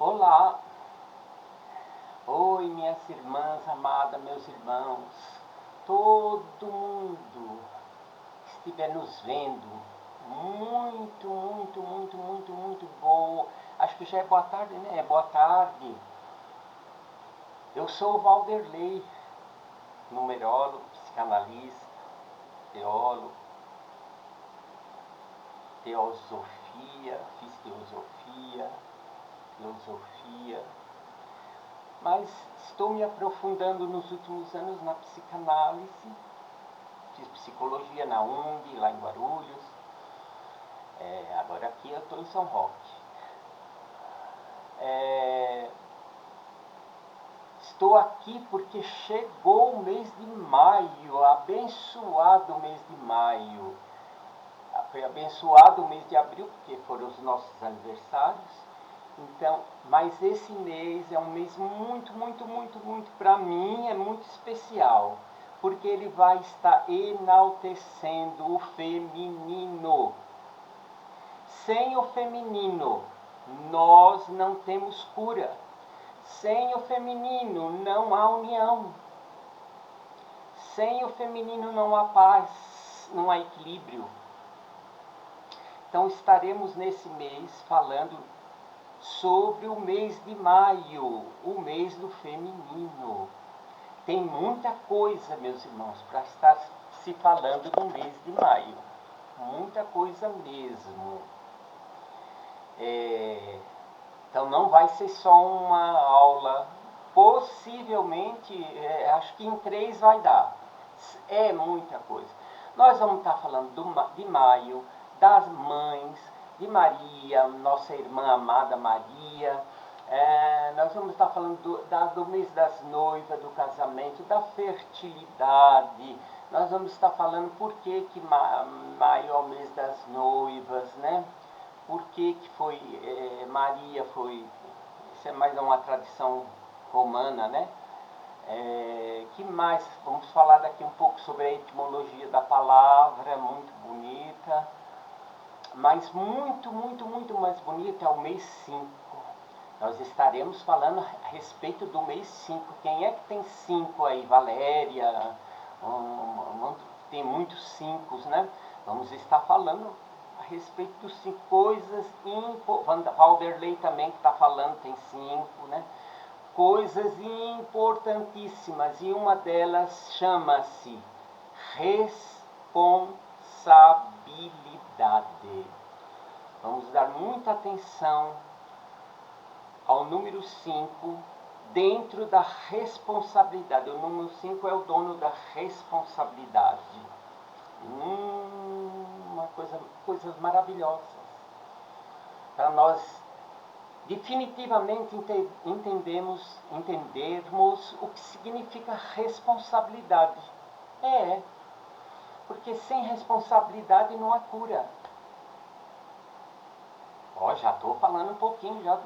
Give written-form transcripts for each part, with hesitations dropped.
Olá! Oi, minhas irmãs amadas, meus irmãos, todo mundo que estiver nos vendo, muito bom. Acho que já é boa tarde, né? É boa tarde. Eu sou o Valderley, numerólogo, psicanalista, teólogo, fiz filosofia, mas estou me aprofundando nos últimos anos na psicanálise, fiz psicologia na UNG, lá em Guarulhos, agora aqui eu estou em São Roque. Estou aqui porque chegou o mês de maio, abençoado mês de maio. Foi abençoado o mês de abril, porque foram os nossos aniversários. Então, mas esse mês é um mês muito, para mim, é muito especial, porque ele vai estar enaltecendo o feminino. Sem o feminino, nós não temos cura. Sem o feminino, não há união. Sem o feminino, não há paz, não há equilíbrio. Então, estaremos nesse mês falando sobre o mês de maio, o mês do feminino. Tem muita coisa, meus irmãos, para estar se falando no mês de maio. Muita coisa mesmo. Então não vai ser só uma aula. Possivelmente, acho que em 3 vai dar. É muita coisa. Nós vamos estar falando de maio, das mães, de Maria, nossa irmã amada Maria. Nós vamos estar falando do mês das noivas, do casamento, da fertilidade. Nós vamos estar falando por que maio é o mês das noivas, né? Por que foi, Maria foi, isso é mais uma tradição romana, né? Que mais? Vamos falar daqui um pouco sobre a etimologia da palavra, muito bonita. Mas muito mais bonito é o mês 5. Nós estaremos falando a respeito do mês 5. Quem é que tem 5 aí? Valéria, tem muitos 5, né? Vamos estar falando a respeito dos 5 coisas. Valderley também que está falando, tem 5, né? Coisas importantíssimas, e uma delas chama-se responsabilidade. Vamos dar muita atenção ao número 5 dentro da responsabilidade. O número 5 é o dono da responsabilidade. Coisas maravilhosas para nós definitivamente entendermos o que significa responsabilidade. Porque sem responsabilidade não há cura. Já estou falando um pouquinho já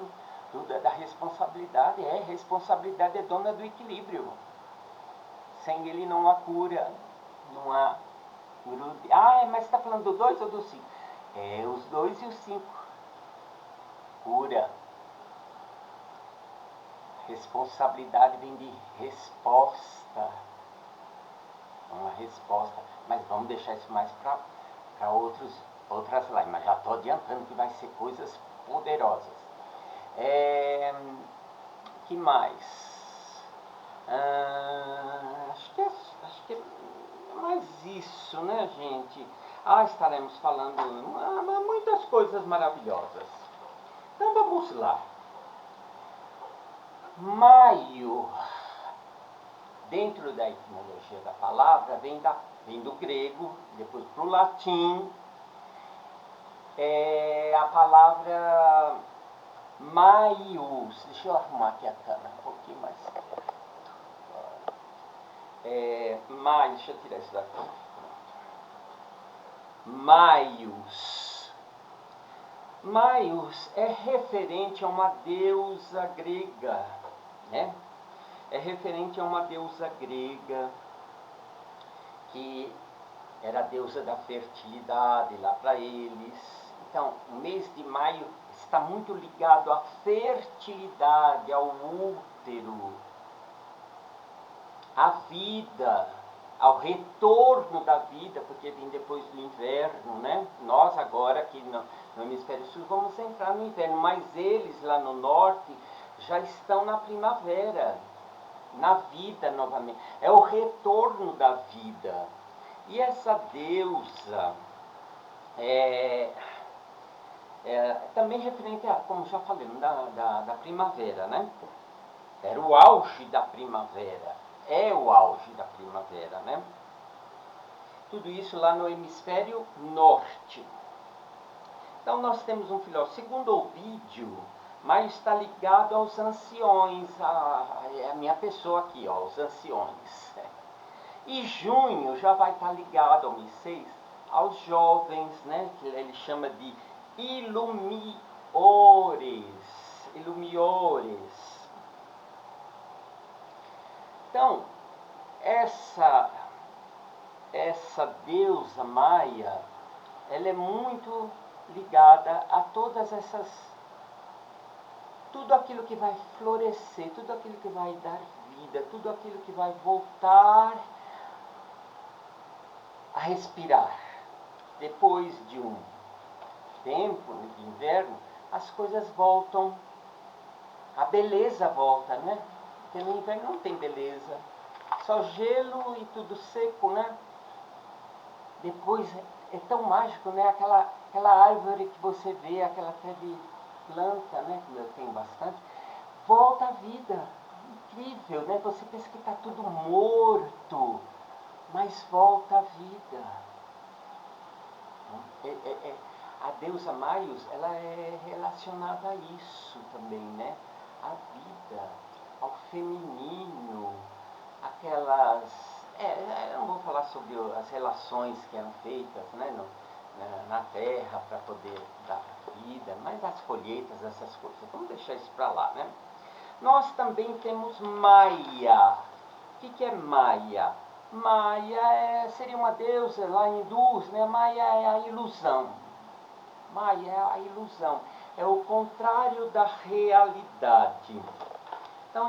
da responsabilidade. Responsabilidade é dona do equilíbrio. Sem ele não há cura, não há grude. Mas você está falando do 2 ou do 5? Os 2 e os 5. Cura. Responsabilidade vem de resposta. Uma resposta. Mas vamos deixar isso mais para outras lives. Mas já estou adiantando que vai ser coisas poderosas. Que mais? Acho que é mais isso, né, gente? Estaremos falando muitas coisas maravilhosas. Então vamos lá. Maio, dentro da etimologia da palavra, vem do grego, depois para o latim. A palavra maius. Deixa eu arrumar aqui a câmera um pouquinho mais perto. Deixa eu tirar isso daqui. Maius é referente a uma deusa grega, né? É referente a uma deusa grega que era a deusa da fertilidade lá para eles. Então, o mês de maio está muito ligado à fertilidade, ao útero, à vida, ao retorno da vida, porque vem depois do inverno, né? Nós agora aqui no hemisfério sul vamos entrar no inverno, mas eles lá no norte já estão na primavera, na vida novamente. É o retorno da vida. E essa deusa também referente a, como já falamos, da primavera, né? Era o auge da primavera, é o auge da primavera, né? Tudo isso lá no hemisfério norte. Então nós temos um filósofo, segundo Ovídio, mas está ligado aos anciões, a minha pessoa aqui, ó, os anciões. E junho já vai estar ligado ao mês 6, aos jovens, né, que ele chama de ilumiores. Então, essa deusa maia, ela é muito ligada a todas essas, tudo aquilo que vai florescer, tudo aquilo que vai dar vida, tudo aquilo que vai voltar a respirar. Depois de um tempo de inverno, as coisas voltam, a beleza volta, né? Porque no inverno não tem beleza, só gelo e tudo seco, né? Depois é tão mágico, né? Aquela árvore que você vê, aquela até de planta, né? Que eu tenho bastante, volta à vida. Incrível, né? Você pensa que está tudo morto, mas volta à vida. A deusa Maios, ela é relacionada a isso também, né? À vida, ao feminino, aquelas... eu não vou falar sobre as relações que eram feitas, né, na terra para poder dar vida, mas as colheitas, essas coisas, vamos deixar isso para lá, né? Nós também temos Maia. O que é Maia? Maia seria uma deusa lá hindus, né? Maia é a ilusão. Maia é a ilusão, é o contrário da realidade. Então,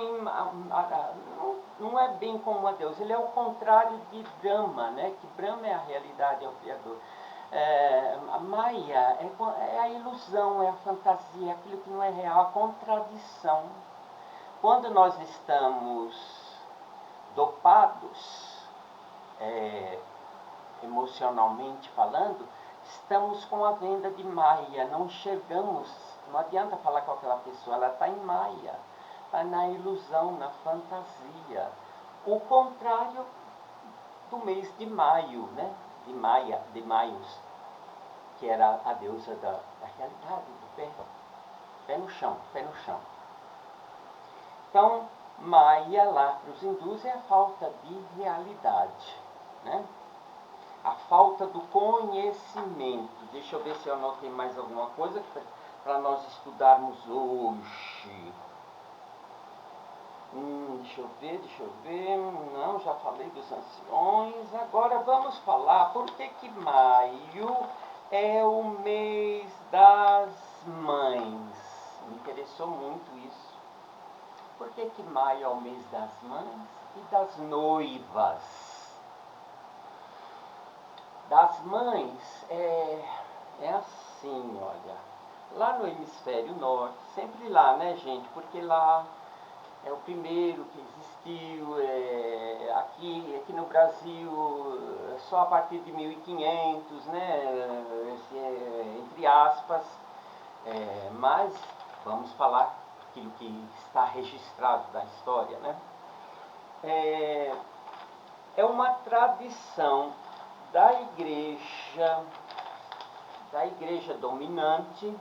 não é bem como uma deusa, ele é o contrário de Brahma, né? Que Brahma é a realidade, é o Criador. A Maia é a ilusão, é a fantasia, aquilo que não é real, a contradição. Quando nós estamos dopados, emocionalmente falando, estamos com a venda de Maia, não enxergamos, não adianta falar com aquela pessoa, ela está em Maia, está na ilusão, na fantasia. O contrário do mês de maio, né? De Maios, que era a deusa da realidade, do pé no chão. Então, Maia lá para os hindus é a falta de realidade, né? A falta do conhecimento. Deixa eu ver se eu anotei mais alguma coisa para nós estudarmos hoje. Deixa eu ver. Não, já falei dos anciões. Agora vamos falar por que maio é o mês das mães. Me interessou muito isso. Por que maio é o mês das mães e das noivas? Das mães é assim, olha. Lá no hemisfério norte, sempre lá, né, gente? Porque lá é o primeiro que existiu, aqui no Brasil, só a partir de 1500, né, entre aspas, mas vamos falar aquilo que está registrado na história, né? É uma tradição da igreja dominante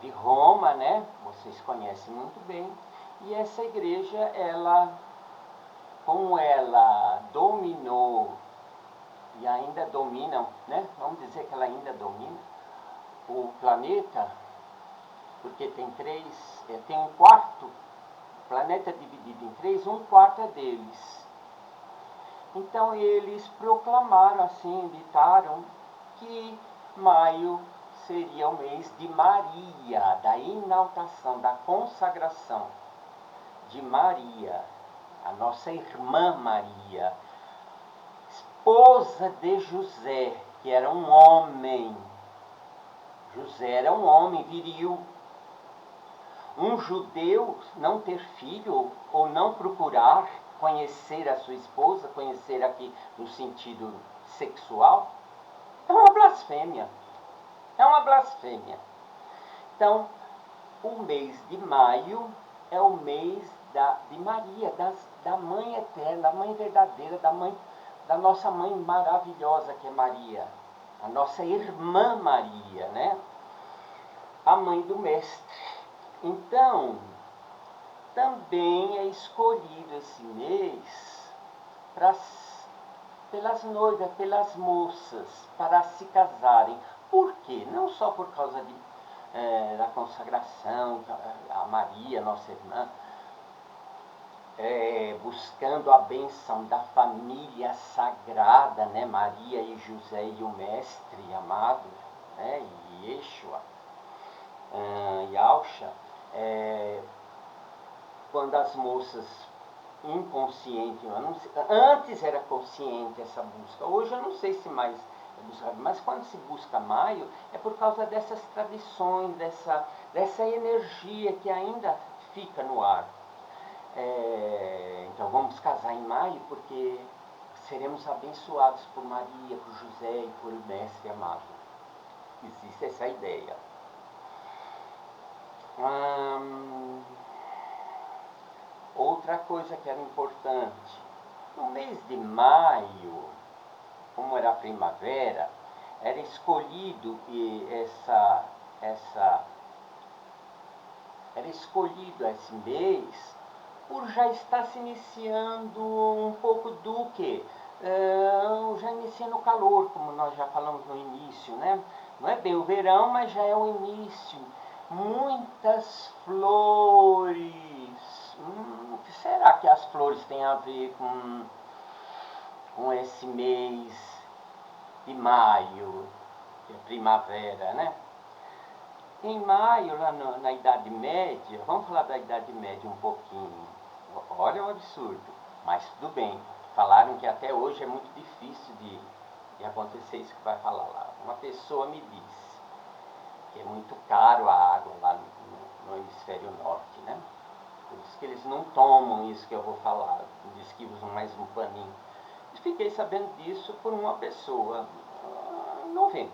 de Roma, né? Vocês conhecem muito bem. E essa igreja, como ela dominou e ainda domina, né? Vamos dizer que ela ainda domina o planeta, porque tem um quarto, o planeta é dividido em três, um quarto é deles. Então eles proclamaram assim, ditaram que maio seria o mês de Maria, da inaltação, da consagração de Maria, a nossa irmã Maria, esposa de José, que era um homem. José era um homem viril. Um judeu não ter filho ou não procurar conhecer a sua esposa, conhecer aqui no sentido sexual, é uma blasfêmia. É uma blasfêmia. Então, o mês de maio é o mês de Maria, da mãe eterna, da mãe verdadeira, da nossa mãe maravilhosa que é Maria, a nossa irmã Maria, né? A mãe do mestre. Então, também é escolhido esse mês pelas noivas, pelas moças, para se casarem. Por quê? Não só por causa da consagração, a Maria, nossa irmã, buscando a bênção da família sagrada, né? Maria e José e o Mestre amado, né? E Yeshua, Yahusha, quando as moças inconscientes, antes era consciente essa busca, hoje eu não sei se mais é buscado, mas quando se busca maio, é por causa dessas tradições, dessa energia que ainda fica no ar. Então vamos casar em maio porque seremos abençoados por Maria, por José e por o Mestre amado. Existe essa ideia. Outra coisa que era importante, no mês de maio, como era a primavera, era escolhido esse mês por já estar se iniciando um pouco do que? Já iniciando o calor, como nós já falamos no início, né? Não é bem o verão, mas já é o início. Muitas flores. O que será que as flores têm a ver com esse mês de maio, que é primavera, né? Em maio, lá na Idade Média, vamos falar da Idade Média um pouquinho. Olha o absurdo, mas tudo bem. Falaram que até hoje é muito difícil de acontecer isso que vai falar lá. Uma pessoa me disse que é muito caro a água lá no hemisfério norte, né? Por isso que eles não tomam isso que eu vou falar. Diz que usam mais um paninho. E fiquei sabendo disso por uma pessoa em novembro.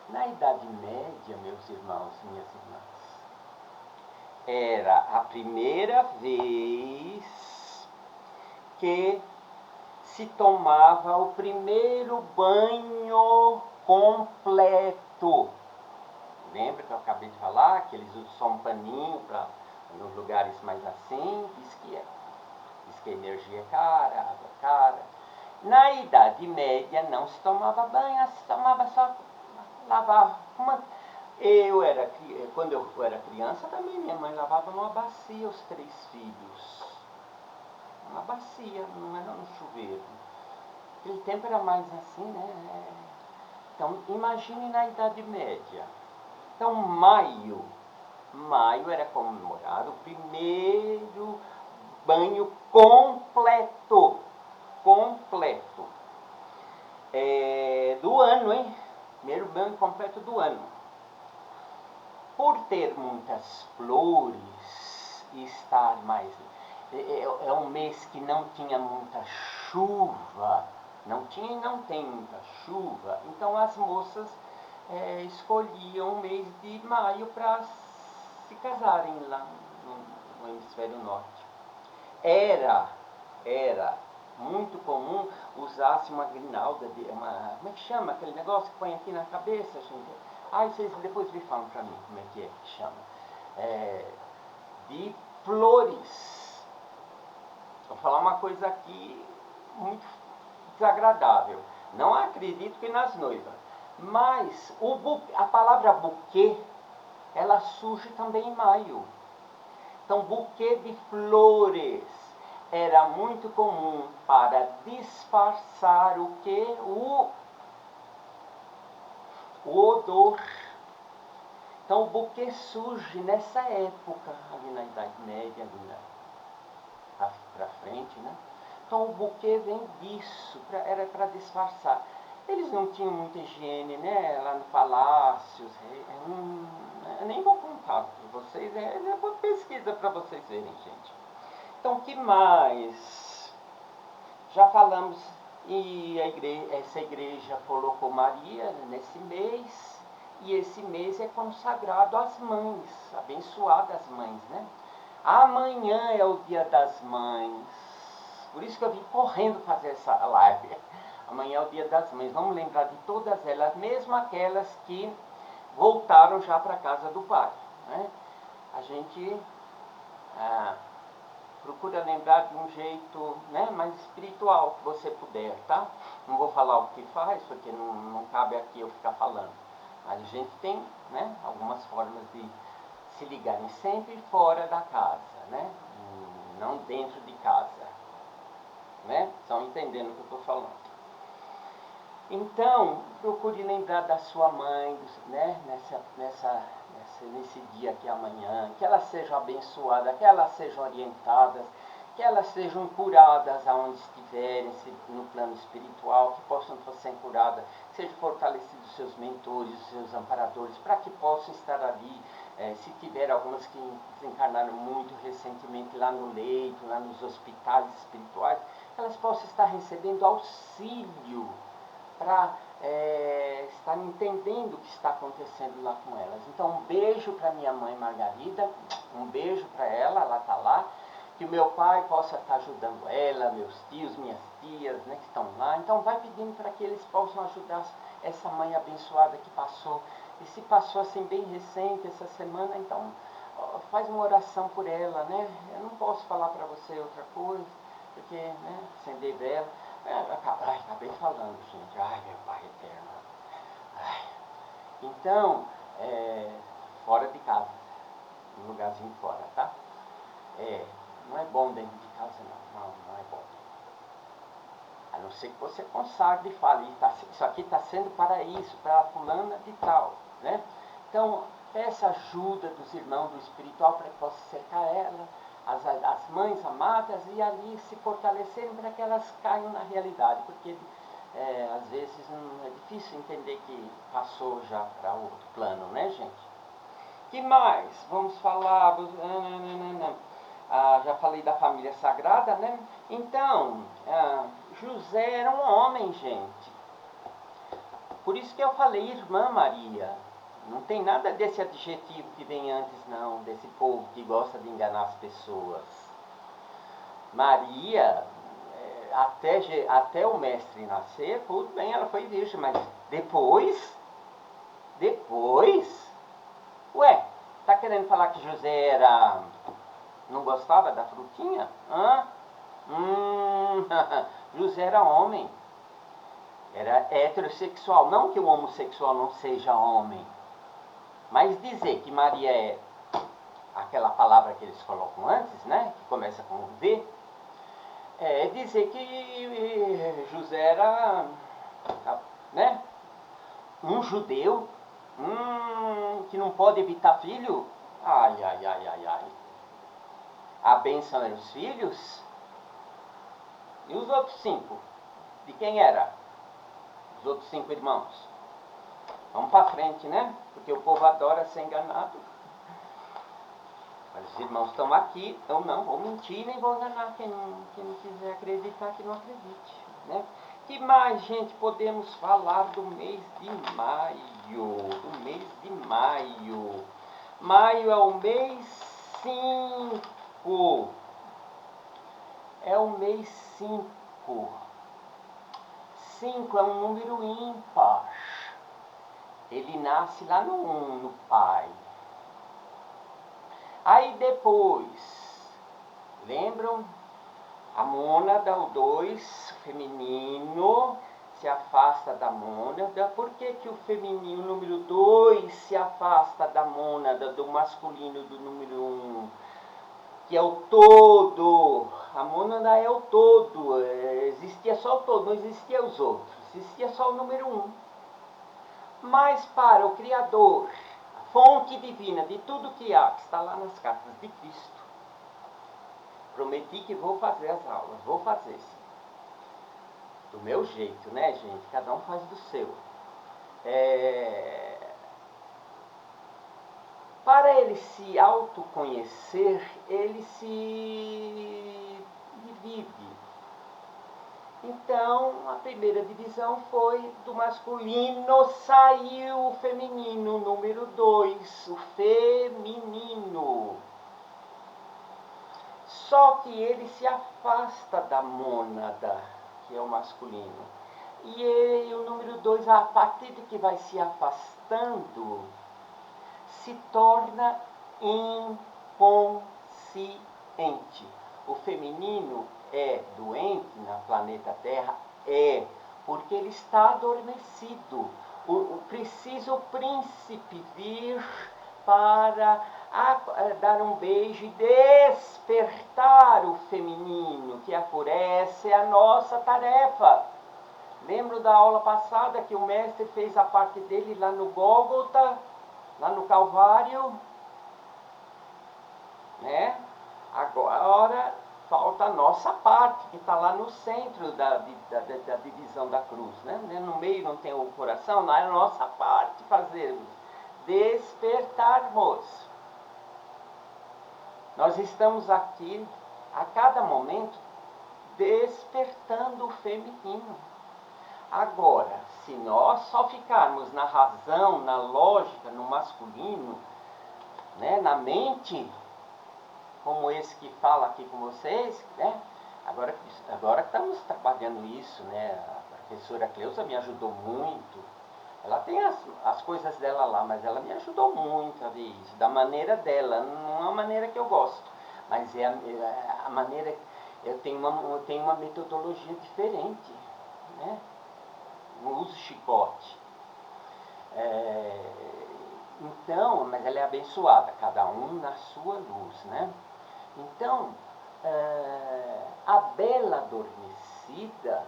Na Idade Média, meus irmãos e minhas irmãs, era a primeira vez que se tomava o primeiro banho completo. Lembra que eu acabei de falar que eles usam só um paninho para nos lugares mais assim? Diz que a energia é cara, a água é cara. Na Idade Média não se tomava banho, se tomava só lavar. Quando eu era criança também minha mãe lavava numa bacia os 3 filhos. Uma bacia, não era no chuveiro. Aquele tempo era mais assim, né? Então, imagine na Idade Média. Então, maio era comemorado o primeiro banho completo do ano, hein? Primeiro banho completo do ano. Por ter muitas flores e estar mais... É um mês que não tinha muita chuva, não tinha e não tem muita chuva, então as moças escolhiam o mês de maio para se casarem lá no hemisfério norte. Era muito comum usar-se uma grinalda, como é que chama aquele negócio que põe aqui na cabeça, gente? Vocês depois me falam para mim como é que chama. De flores. Vou falar uma coisa aqui muito desagradável. Não acredito que nas noivas. Mas a palavra buquê, ela surge também em maio. Então, buquê de flores era muito comum para disfarçar o que? o odor. Então o buquê surge nessa época, ali na Idade Média, ali para frente, né? Então o buquê vem disso, era para disfarçar. Eles não tinham muita higiene, né? Lá no palácio, eu nem vou contar para vocês, é uma pesquisa para vocês verem, gente. Então, o que mais? Já falamos, e essa igreja colocou Maria nesse mês, e esse mês é consagrado às mães, abençoadas mães, né? Amanhã é o dia das mães, por isso que eu vim correndo fazer essa live. Amanhã é o dia das mães, vamos lembrar de todas elas, mesmo aquelas que voltaram já para a casa do pai, né? A gente procura lembrar de um jeito, né, mais espiritual que você puder, tá? Não vou falar o que faz, porque não cabe aqui eu ficar falando. Mas a gente tem, né, algumas formas de se ligarem sempre fora da casa, né? Não dentro de casa, né? Estão entendendo o que eu estou falando. Então, procure lembrar da sua mãe, né, nesse dia que é amanhã, que elas sejam abençoadas, que elas sejam orientadas, que elas sejam curadas aonde estiverem, no plano espiritual, que possam ser curadas, que sejam fortalecidos seus mentores, seus amparadores, para que possam estar ali, se tiver algumas que desencarnaram muito recentemente lá no leito, lá nos hospitais espirituais, que elas possam estar recebendo auxílio, para estar entendendo o que está acontecendo lá com elas. Então, um beijo para minha mãe Margarida, um beijo para ela está lá, que o meu pai possa estar ajudando ela, meus tios, minhas tias, né, que estão lá. Então, vai pedindo para que eles possam ajudar essa mãe abençoada que passou, e se passou assim bem recente, essa semana, então, faz uma oração por ela, né? Eu não posso falar para você outra coisa, porque, né, acender vela. Acabei falando, gente. Ai, meu Pai eterno. Ai. Então, fora de casa. Um lugarzinho fora, tá? Não é bom dentro de casa, não. Não é bom. A não ser que você consagre e fale, isso aqui está sendo para isso, para a fulana de tal, né? Então, peça ajuda dos irmãos do espiritual para que possa cercar ela, as mães amadas, e ali se fortalecerem para que elas caiam na realidade, porque às vezes é difícil entender que passou já para outro plano, né, gente? Que mais? Vamos falar. Já falei da família sagrada, né? Então, José era um homem, gente. Por isso que eu falei irmã Maria. Não tem nada desse adjetivo que vem antes, não, desse povo que gosta de enganar as pessoas. Maria, até o mestre nascer, tudo bem, ela foi virgem, mas depois, ué, tá querendo falar que José não gostava da frutinha? José era homem, era heterossexual, não que o homossexual não seja homem, mas dizer que Maria é aquela palavra que eles colocam antes, né, que começa com V, é dizer que José era, né, um judeu, que não pode evitar filho. Ai. A bênção eram os filhos. E os outros 5? De quem era? Os outros 5 irmãos. Vamos para frente, né? Porque o povo adora ser enganado. Mas os irmãos estão aqui, então não vou mentir nem vou enganar quem não quiser acreditar, que não acredite, né? Que mais, gente, podemos falar do mês de maio? Maio é o mês 5. É o mês 5. 5 é um número ímpar. Ele nasce lá no 1, no pai. Aí depois, lembram? A mônada, o 2, feminino, se afasta da mônada. Por que o feminino, o número 2, se afasta da mônada, do masculino, do número 1? Que é o todo. A mônada é o todo. Existia só o todo, não existia os outros. Existia só o número 1. Mas para o Criador, a fonte divina de tudo que há, que está lá nas cartas de Cristo, prometi que vou fazer as aulas, vou fazer sim. Do meu jeito, né, gente? Cada um faz do seu. Para ele se autoconhecer, ele se divide. Então, a primeira divisão foi do masculino, saiu o feminino, número 2, o feminino. Só que ele se afasta da mônada, que é o masculino. E o número 2, a partir de que vai se afastando, se torna inconsciente. O feminino é doente na planeta Terra? É, porque ele está adormecido. Precisa o príncipe vir para dar um beijo e despertar o feminino, que por essa é a nossa tarefa. Lembro da aula passada que o mestre fez a parte dele lá no Gólgota, lá no Calvário, né? Agora falta a nossa parte, que está lá no centro da divisão da cruz, né? No meio não tem o coração, não é a nossa parte fazermos, despertarmos. Nós estamos aqui, a cada momento, despertando o feminino. Agora, se nós só ficarmos na razão, na lógica, no masculino, né, na mente, como esse que fala aqui com vocês, né? Agora estamos trabalhando isso, né? A professora Cleusa me ajudou muito. Ela tem as coisas dela lá, mas ela me ajudou muito a ver isso, da maneira dela, não é a maneira que eu gosto, mas é a maneira. Eu tenho uma metodologia diferente, né? Não uso chicote. Então, mas ela é abençoada, cada um na sua luz, né? Então, a bela adormecida,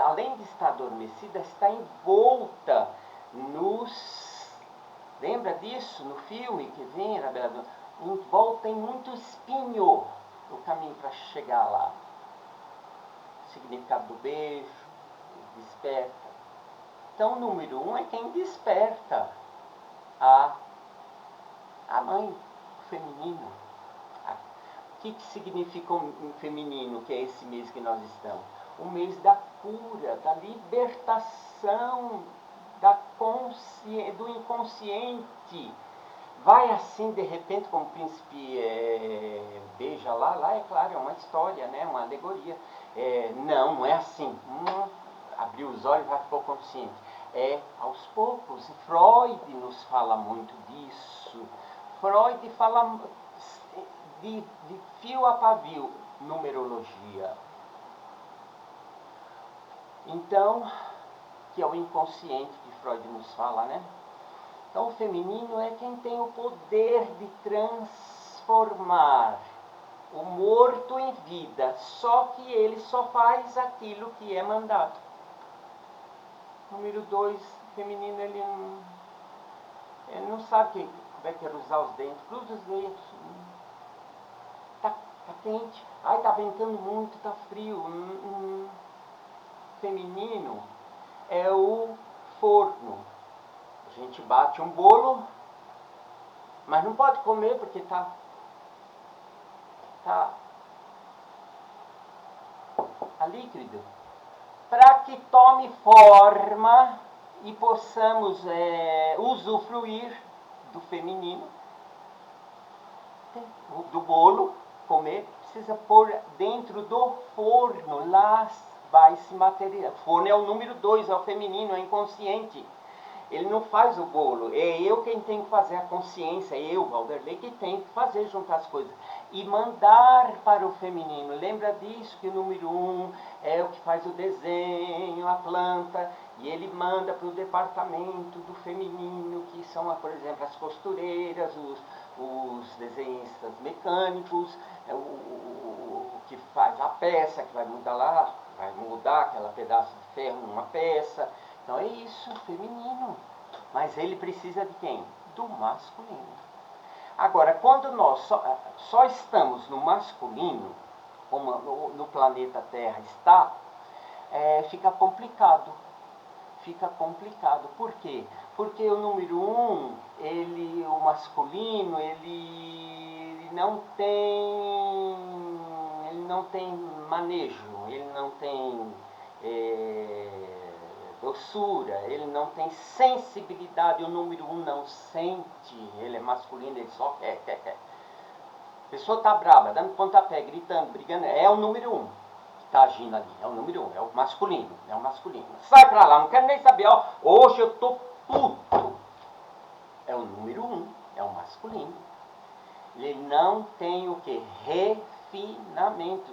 além de estar adormecida, está envolta nos... Lembra disso no filme que vem, a bela adormecida? Envolta em muito espinho no caminho para chegar lá. O significado do beijo, desperta. Então, o número 1 é quem desperta a mãe, o feminino. O que significa um feminino, que é esse mês que nós estamos? O mês da cura, da libertação do inconsciente. Vai assim, de repente, como o príncipe beija lá é claro, é uma história, né? Uma alegoria. Não é assim. Abriu os olhos e já ficou consciente. É aos poucos. E Freud nos fala muito disso. Freud fala de fio a pavio, numerologia. Então, que é o inconsciente que Freud nos fala, né? Então, o feminino é quem tem o poder de transformar o morto em vida, só que ele só faz aquilo que é mandado. Número 2, feminino, ele não sabe como é que é usar os dentes, cruza os dedos. Tá quente, ai, tá ventando muito, tá frio. Feminino é o forno. A gente bate um bolo, mas não pode comer porque tá líquido. Para que tome forma e possamos usufruir do feminino, do bolo, comer, precisa pôr dentro do forno, lá vai se materializar. Forno é o número 2, é o feminino, é inconsciente. Ele não faz o bolo, é eu quem tenho que fazer a consciência, eu, Valderlei, que tenho que fazer, juntar as coisas. E mandar para o feminino. Lembra disso, que o número 1 é o que faz o desenho, a planta, e ele manda para o departamento do feminino, que são, por exemplo, as costureiras, os desenhistas mecânicos, o que faz a peça, que vai mudar lá, vai mudar aquela pedaço de ferro numa peça, Então é isso, feminino. Mas ele precisa de quem? Do masculino. Agora, quando nós só estamos no masculino, como no planeta Terra está, fica complicado. Fica complicado. Por quê? Porque o número 1, o masculino, ele não tem manejo, ele não tem doçura, ele não tem sensibilidade. O número 1 não sente, ele é masculino, ele só quer. A pessoa está brava, dando pontapé, gritando, brigando, é o número 1 que está agindo ali, é o número 1, é o masculino. Sai pra lá, não quero nem saber, hoje eu tô puto. É o número 1, é o masculino. Ele não tem o que? Refinamento,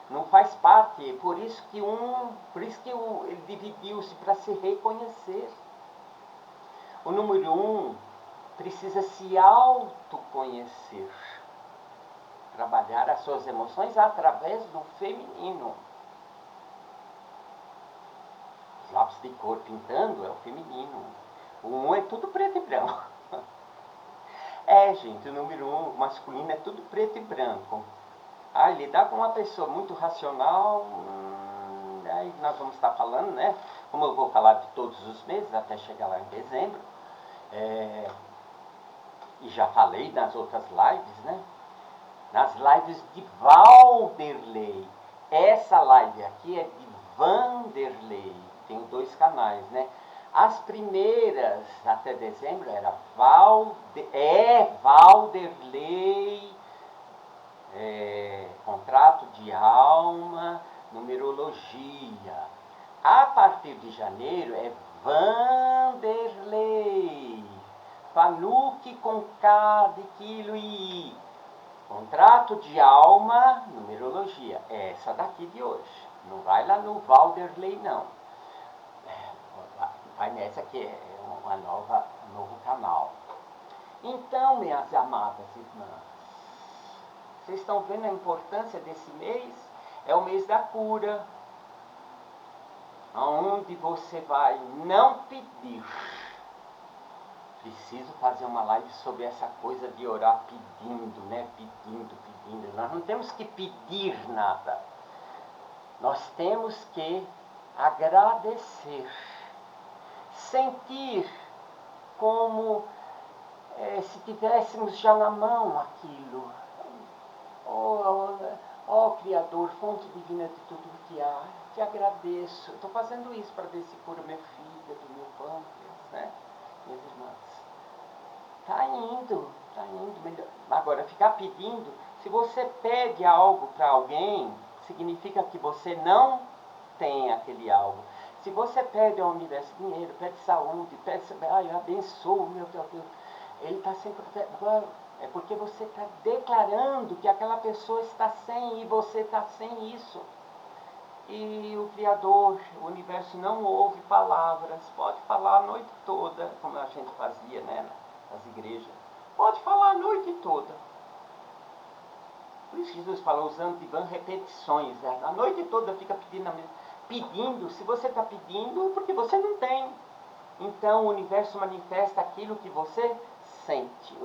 não faz parte. Por isso que ele dividiu-se para se reconhecer. O número 1 precisa se autoconhecer, trabalhar as suas emoções através do feminino. Os lápis de cor pintando é o feminino. O 1 é tudo preto e branco. Gente, o número 1, o masculino, é tudo preto e branco. Lidar com uma pessoa muito racional, aí nós vamos estar falando, né? Como eu vou falar de todos os meses, até chegar lá em dezembro. E já falei nas outras lives, né? Nas lives de Valderlei. Essa live aqui é de Vanderlei. Tenho 2 canais, né? As primeiras, até dezembro, era Valderlei, contrato de alma, numerologia. A partir de janeiro é Vanderlei, Fanuc com K de quilo e I. Contrato de alma, numerologia. É essa daqui de hoje. Não vai lá no Valderlei, não. Vai nessa que é um novo canal. Então, minhas amadas irmãs, vocês estão vendo a importância desse mês? É o mês da cura, onde você vai não pedir. Preciso fazer uma live sobre essa coisa de orar pedindo, né? Pedindo. Nós não temos que pedir nada. Nós temos que agradecer. Sentir como se tivéssemos já na mão aquilo. Criador, fonte divina de tudo o que há, te agradeço. Estou fazendo isso para ver se cura meu fígado, meu pâncreas, né? Minhas irmãs. Está indo melhor. Agora, ficar pedindo, se você pede algo para alguém, significa que você não tem aquele algo. Se você pede ao universo dinheiro, pede saúde, pede, abençoe, meu Deus, ele está sempre... É porque você está declarando que aquela pessoa está sem e você está sem isso. E o Criador, o universo não ouve palavras. Pode falar a noite toda, como a gente fazia, né, nas igrejas. Pode falar a noite toda. Por isso que Jesus falou, usando de vã repetições. Né? A noite toda fica pedindo. Se você está pedindo, porque você não tem. Então o universo manifesta aquilo que você sente.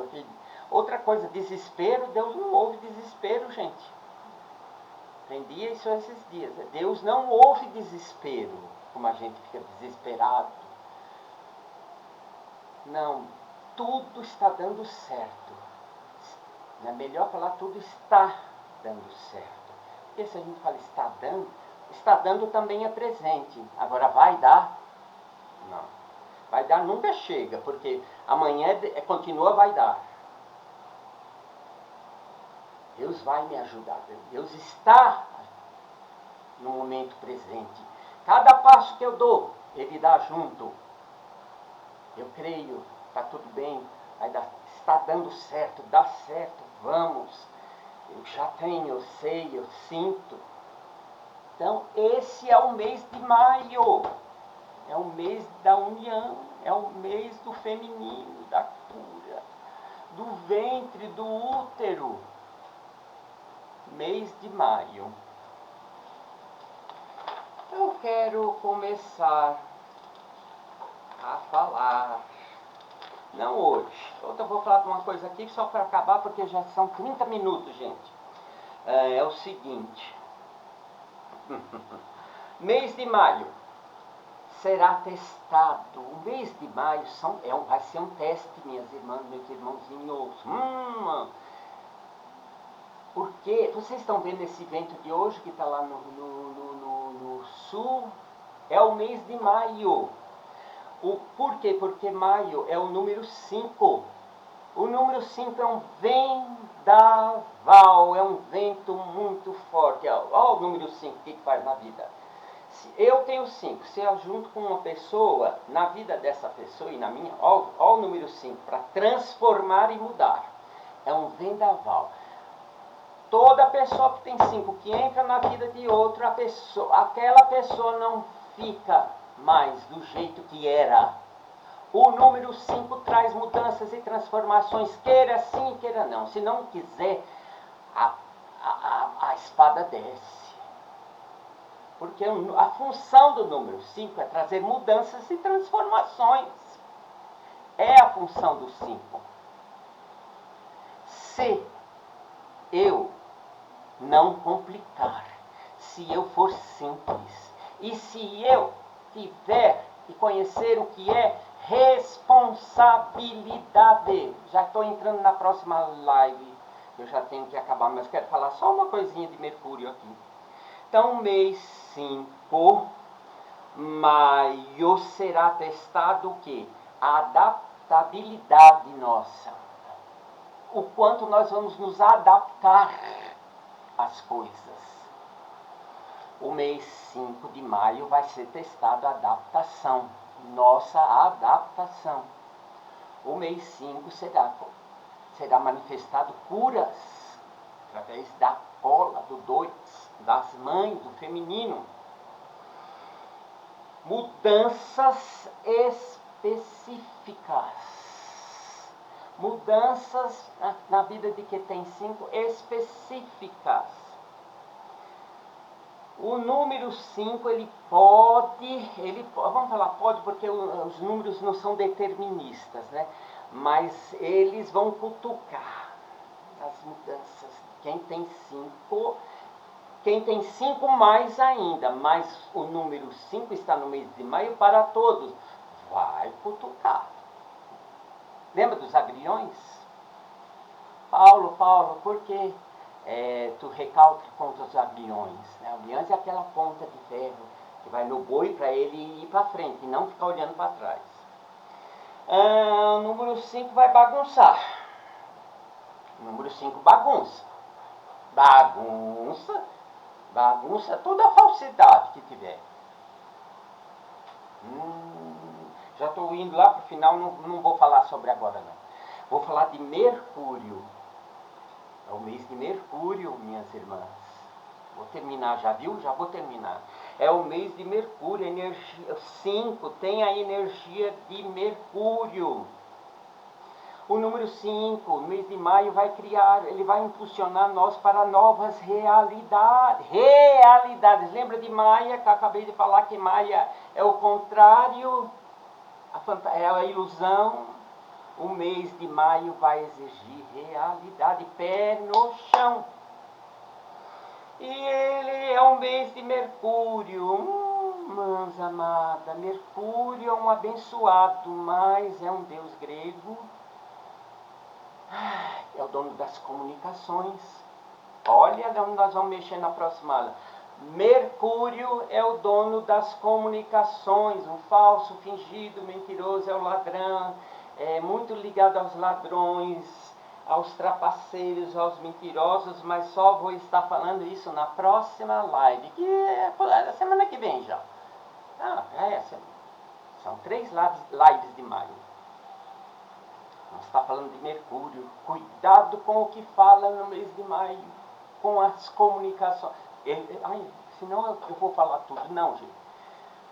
Outra coisa, desespero, Deus não ouve desespero, gente. Aprendi isso esses dias. Deus não ouve desespero, como a gente fica desesperado. Não, tudo está dando certo. É melhor falar tudo está dando certo. Porque se a gente fala está dando também é presente. Agora vai dar? Não. Vai dar nunca chega, porque amanhã continua vai dar. Deus vai me ajudar. Deus está no momento presente. Cada passo que eu dou, Ele dá junto. Eu creio, está tudo bem, está dando certo, dá certo, vamos. Eu já tenho, eu sei, eu sinto. Então, esse é o mês de maio. É o mês da união, é o mês do feminino, da cura, do ventre, do útero. Mês de maio. Eu quero começar a falar. Não hoje. Eu vou falar de uma coisa aqui só para acabar, porque já são 30 minutos, gente. É o seguinte. Mês de maio será testado. O mês de maio vai ser um teste, minhas irmãs, meus irmãozinhos. Porque vocês estão vendo esse vento de hoje que está lá no sul? É o mês de maio. Por quê? Porque maio é o número 5. O número 5 é um vendaval, é um vento muito forte. Olha o número 5, o que faz na vida. Eu tenho 5, se eu junto com uma pessoa, na vida dessa pessoa e na minha, olha o número 5, para transformar e mudar. É um vendaval. Toda pessoa que tem 5, que entra na vida de outra pessoa, aquela pessoa não fica mais do jeito que era. O número 5 traz mudanças e transformações, queira sim, queira não. Se não quiser, a espada desce. Porque a função do número 5 é trazer mudanças e transformações. É a função do 5. Se eu não complicar, se eu for simples, e se eu tiver e conhecer o que é responsabilidade. Já estou entrando na próxima live, eu já tenho que acabar, mas quero falar só uma coisinha de Mercúrio aqui. Então, mês 5, maio, será testado o quê? A adaptabilidade nossa. O quanto nós vamos nos adaptar às coisas. O mês 5 de maio vai ser testado a adaptação. Nossa adaptação. O mês 5 será manifestado curas através da cola, do 2, das mães, do feminino. Mudanças específicas. Mudanças na vida de quem tem 5 específicas. O número 5, vamos falar pode porque os números não são deterministas, né? Mas eles vão cutucar as mudanças. Quem tem 5 mais ainda, mas o número 5 está no mês de maio para todos, vai cutucar. Lembra dos agriões? Paulo, por quê? Tu recalque contra os agriões. Né? Agriões é aquela ponta de ferro que vai no boi para ele ir para frente e não ficar olhando para trás. O número 5 vai bagunçar. O número 5 bagunça. Bagunça toda a falsidade que tiver. Já estou indo lá para o final, não vou falar sobre agora não. Vou falar de Mercúrio. É o mês de Mercúrio, minhas irmãs. Vou terminar, já viu? Já vou terminar. É o mês de Mercúrio, energia 5, tem a energia de Mercúrio. O número 5, o mês de maio, ele vai impulsionar nós para novas realidades. Lembra de Maia, que eu acabei de falar que Maia é o contrário, é a ilusão. O mês de maio vai exigir realidade, pé no chão. E ele é o mês de Mercúrio. Mãos amada, Mercúrio é um abençoado, mas é um deus grego. É o dono das comunicações. Olha onde nós vamos mexer na próxima aula. Mercúrio é o dono das comunicações. O falso, fingido, mentiroso é o ladrão. É muito ligado aos ladrões, aos trapaceiros, aos mentirosos, mas só vou estar falando isso na próxima live, que é a semana que vem já. São 3 lives de maio. Nós estamos falando de Mercúrio. Cuidado com o que fala no mês de maio, com as comunicações. Senão eu vou falar tudo. Não, gente.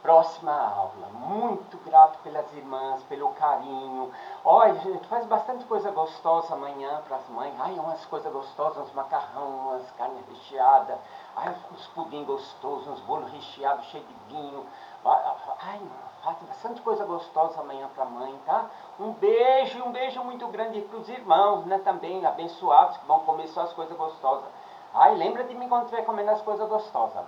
Próxima aula. Muito grato pelas irmãs, pelo carinho. Olha, gente, faz bastante coisa gostosa amanhã para as mães. Umas coisas gostosas, uns macarrão, umas carnes recheadas, Ai, uns pudim gostosos, uns bolos recheados, cheios de vinho. Ai, Fátima, bastante coisa gostosa amanhã para a mãe, tá? Um beijo muito grande para os irmãos, né, também, abençoados, que vão comer só as coisas gostosas. Ai, lembra de mim quando estiver comendo as coisas gostosas.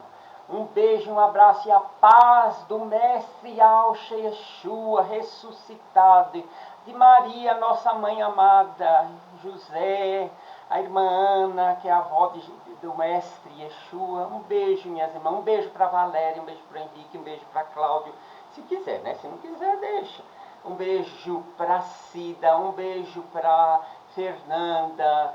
Um beijo, um abraço e a paz do Mestre Alxa Yeshua ressuscitado, de Maria, nossa mãe amada, José, a irmã Ana, que é a avó do Mestre Yeshua. Um beijo, minhas irmãs. Um beijo para Valéria, um beijo para Henrique, um beijo para Cláudio. Se quiser, né? Se não quiser, deixa. Um beijo para Cida, um beijo para Fernanda,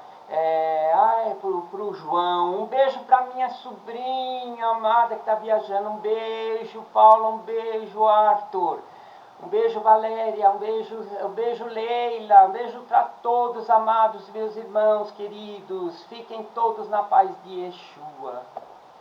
pro João, um beijo para minha sobrinha amada que está viajando, um beijo, Paulo, um beijo, Arthur, um beijo, Valéria, um beijo, Leila, um beijo para todos, amados meus irmãos queridos, fiquem todos na paz de Yeshua.